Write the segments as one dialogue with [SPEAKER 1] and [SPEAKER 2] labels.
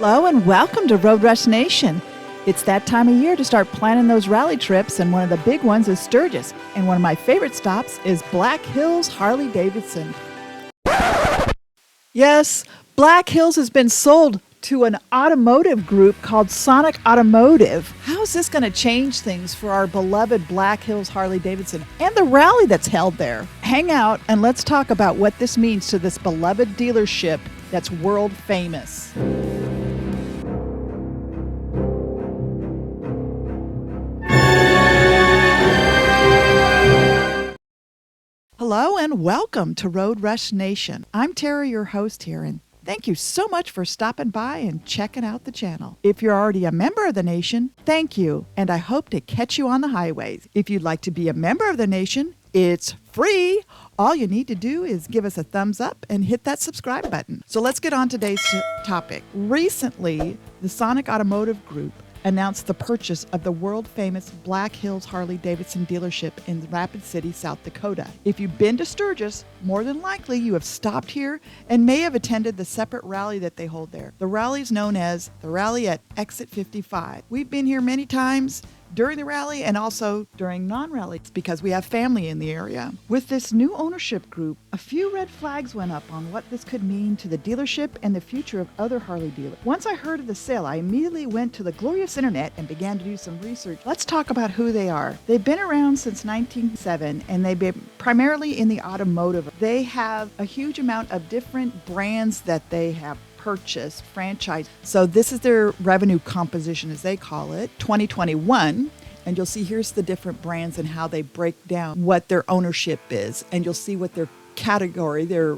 [SPEAKER 1] Hello and welcome to Road Rush Nation. It's that time of year to start planning those rally trips, and one of the big ones is Sturgis. And one of my favorite stops is Black Hills Harley Davidson. Yes, Black Hills has been sold to an automotive group called Sonic Automotive. How is this going to change things for our beloved Black Hills Harley Davidson and the rally that's held there? Hang out and let's talk about what this means to this beloved dealership that's world famous. Hello and welcome to Road Rush Nation. I'm Tara, your host here, and thank you so much for stopping by and checking out the channel. If you're already a member of the nation, thank you, and I hope to catch you on the highways. If you'd like to be a member of the nation, it's free. All you need to do is give us a thumbs up and hit that subscribe button. So let's get on today's topic. Recently, the Sonic Automotive Group announced the purchase of the world-famous Black Hills Harley Davidson dealership in Rapid City, South Dakota. If you've been to Sturgis, more than likely you have stopped here and may have attended the separate rally that they hold there. The rally is known as the Rally at Exit 55. We've been here many times during the rally and also during non-rallies because we have family in the area. With this new ownership group, a few red flags went up on what this could mean to the dealership and the future of other Harley dealers. Once I heard of the sale, I immediately went to the glorious internet and began to do some research. Let's talk about who they are. They've been around since 1907 and they've been primarily in the automotive. They have a huge amount of different brands that they have purchase franchise. So this is their revenue composition, as they call it, 2021. And you'll see here's the different brands and how they break down what their ownership is. And you'll see what their category, their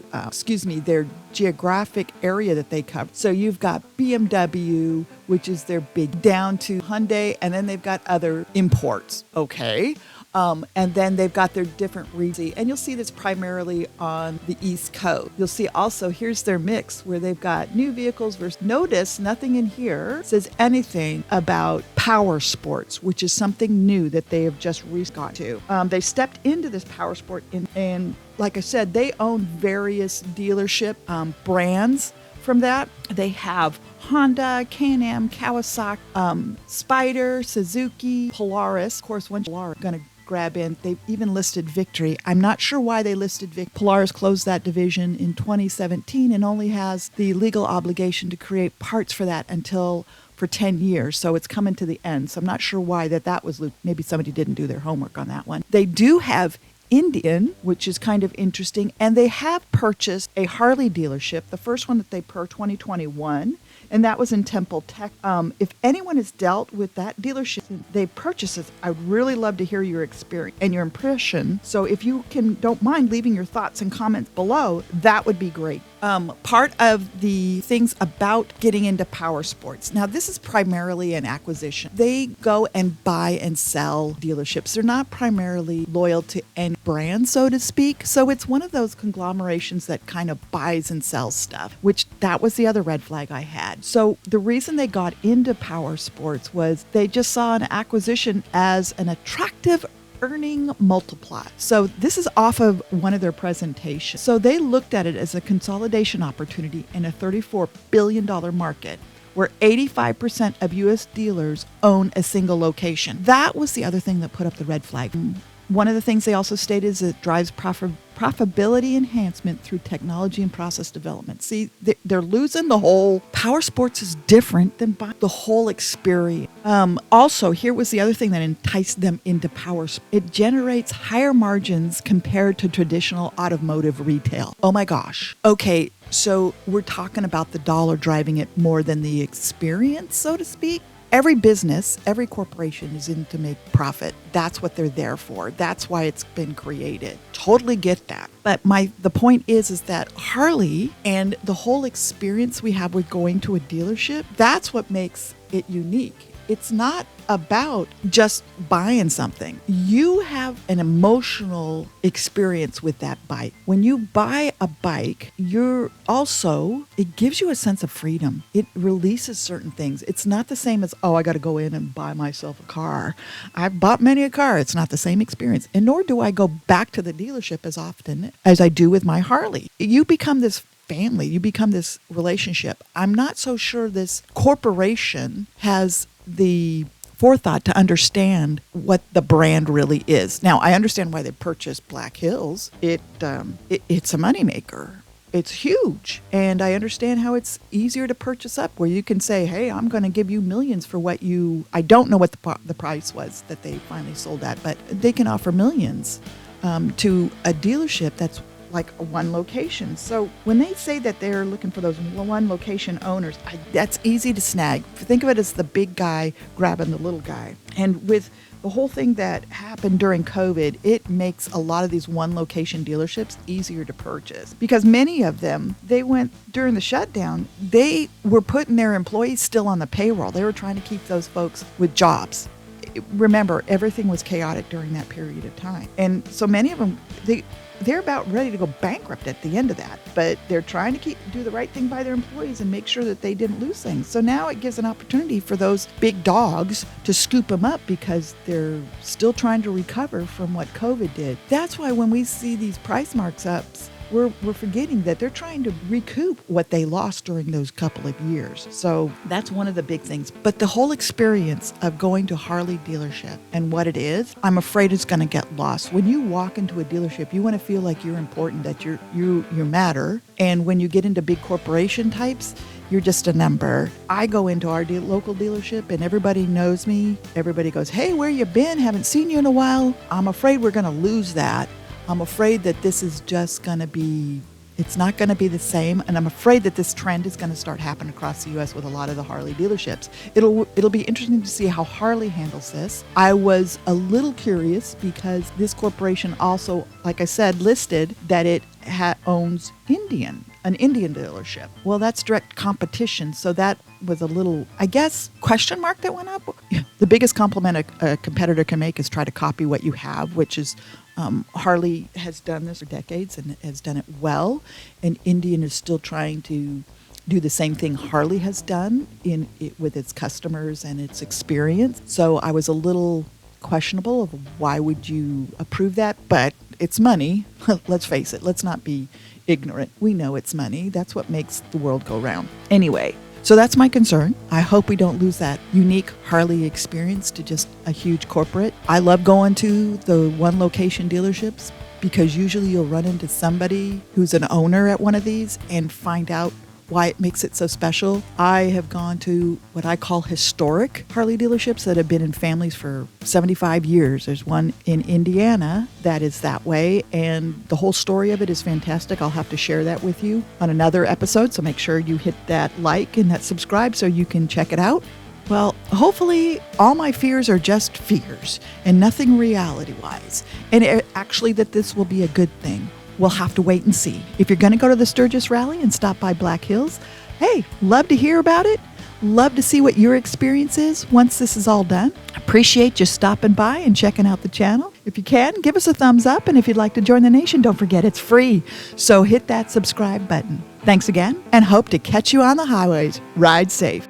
[SPEAKER 1] geographic area that they cover. So you've got BMW, which is their big, down to Hyundai, and then they've got other imports. Okay. And then they've got their different regions. And you'll see this primarily on the East Coast. You'll see also, here's their mix where they've got new vehicles versus, notice nothing in here says anything about Powersports, which is something new that they have just got to. They stepped into this Powersport and like I said, they own various dealership brands. From that, they have Honda, Can-Am, Kawasaki, Spyder, Suzuki, Polaris. Of course, one Polaris going to grab in. They've even listed Victory. I'm not sure why they listed Victory. Polaris closed that division in 2017 and only has the legal obligation to create parts for that for 10 years. So it's coming to the end. So I'm not sure why that was. Maybe somebody didn't do their homework on that one. They do have Indian, which is kind of interesting, and they have purchased a Harley dealership, the first one that they 2021, and that was in Temple, Texas. If anyone has dealt with that dealership, they purchased it. I'd really love to hear your experience and your impression. So if you don't mind leaving your thoughts and comments below, that would be great. Part of the things about getting into power sports. Now, this is primarily an acquisition. They go and buy and sell dealerships. They're not primarily loyal to any brand, so to speak. So it's one of those conglomerations that kind of buys and sells stuff, which that was the other red flag I had. So the reason they got into power sports was they just saw an acquisition as an attractive earning multiply. So this is off of one of their presentations. So they looked at it as a consolidation opportunity in a $34 billion market where 85% of U.S. dealers own a single location. That was the other thing that put up the red flag. One of the things they also stated is it drives profitability enhancement through technology and process development. See, they're losing the whole. Power sports is different than the whole experience. Also, here was the other thing that enticed them into power. It generates higher margins compared to traditional automotive retail. Oh my gosh. Okay, so we're talking about the dollar driving it more than the experience, so to speak. Every business, every corporation is in to make profit. That's what they're there for. That's why it's been created. Totally get that. But the point is that Harley and the whole experience we have with going to a dealership, that's what makes it unique. It's not about just buying something. You have an emotional experience with that bike. When you buy a bike, it gives you a sense of freedom. It releases certain things. It's not the same as, I got to go in and buy myself a car. I've bought many a car. It's not the same experience. And nor do I go back to the dealership as often as I do with my Harley. You become this family. You become this relationship. I'm not so sure this corporation has the forethought to understand what the brand really is. Now, I understand why they purchased Black Hills. It's a moneymaker. It's huge. And I understand how it's easier to purchase up, where you can say, hey, I'm going to give you millions for what I don't know what the price was that they finally sold at, but they can offer millions to a dealership that's like a one location. So when they say that they're looking for those one location owners, that's easy to snag. Think of it as the big guy grabbing the little guy. And with the whole thing that happened during COVID, it makes a lot of these one location dealerships easier to purchase, because many of them, they went during the shutdown, they were putting their employees still on the payroll. They were trying to keep those folks with jobs. Remember, everything was chaotic during that period of time. And so many of them, they're about ready to go bankrupt at the end of that, but they're trying to do the right thing by their employees and make sure that they didn't lose things. So now it gives an opportunity for those big dogs to scoop them up, because they're still trying to recover from what COVID did. That's why when we see these price markups, we're forgetting that they're trying to recoup what they lost during those couple of years. So that's one of the big things. But the whole experience of going to Harley dealership and what it is, I'm afraid it's going to get lost. When you walk into a dealership, you want to feel like you're important, that you matter. And when you get into big corporation types, you're just a number. I go into our local dealership and everybody knows me. Everybody goes, hey, where you been? Haven't seen you in a while. I'm afraid we're going to lose that. I'm afraid that this is just going to be, it's not going to be the same. And I'm afraid that this trend is going to start happening across the U.S. with a lot of the Harley dealerships. It'll be interesting to see how Harley handles this. I was a little curious because this corporation also, like I said, listed that it owns an Indian dealership. Well, that's direct competition. So that was a little, I guess, question mark that went up. The biggest compliment a competitor can make is try to copy what you have, which is Harley has done this for decades and has done it well. And Indian is still trying to do the same thing Harley has done with its customers and its experience. So I was a little questionable of why would you approve that? But it's money. Let's face it. Let's not be ignorant. We know it's money. That's what makes the world go round. Anyway, so that's my concern. I hope we don't lose that unique Harley experience to just a huge corporate. I love going to the one location dealerships, because usually you'll run into somebody who's an owner at one of these and find out why it makes it so special. I have gone to what I call historic Harley dealerships that have been in families for 75 years. There's one in Indiana that is that way, and the whole story of it is fantastic. I'll have to share that with you on another episode, so make sure you hit that like and that subscribe so you can check it out. Well, hopefully all my fears are just fears and nothing reality-wise, and actually that this will be a good thing. We'll have to wait and see. If you're going to go to the Sturgis rally and stop by Black Hills, hey, love to hear about it. Love to see what your experience is once this is all done. Appreciate you stopping by and checking out the channel. If you can, give us a thumbs up. And if you'd like to join the nation, don't forget it's free. So hit that subscribe button. Thanks again, and hope to catch you on the highways. Ride safe.